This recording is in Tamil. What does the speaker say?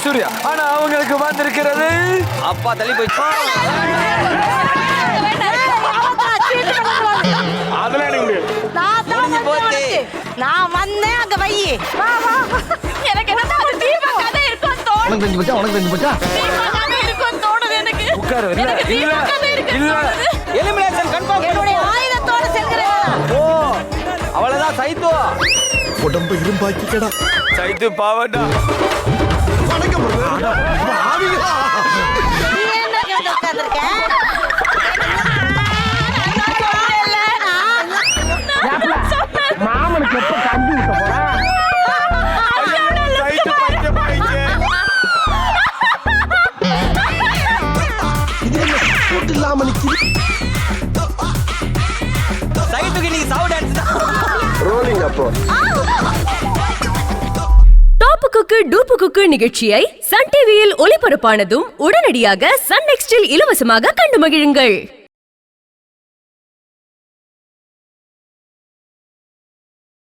சூர்யா. ஆனா அவங்களுக்கு வந்திருக்கிறது அப்பா தள்ளி போயிடுச்சு. அதெல்லாம் எனக்கு முடியாது. நான் வந்தேன் அங்க வை. எனக்கு என்ன தீபக் கதை இருக்கும் தோணுது. உனக்கு தெரிஞ்சு போச்சா? உனக்கு தெரிஞ்சு போச்சா? தீபக் கதை இருக்கும் தோணுது எனக்கு. உட்காரு. இல்ல இல்ல எலிமினேஷன் கன்ஃபார்ம். என்னுடைய ஆயுதத்தோட செல்கிறேன். ஓ அவ்வளவுதான் சைத்தோ. உடம்பு இரும்பாக்கிக்கடா. சைத்து பாவடா. வணக்கம் brother. ஆவியா. நீ என்ன இங்க உட்கார்ந்திருக்க? மாமனுக்கு எப்ப கஞ்சி ஊத்த போறா? சைத்து பஞ்சமாயிடுச்சு. இது என்ன சப்போர்ட் இல்லாம நிக்குது? சைத்துக்கு நீ சாவு டான்ஸ் தான். ரோலிங் அப்போ. டாப்பு குக்கு டூப்பு குக்கு நிகழ்ச்சியை சன் டிவியில் ஒளிபரப்பானதும் உடனடியாக சன் நெக்ஸ்டில் இலவசமாக கண்டு மகிழுங்கள்.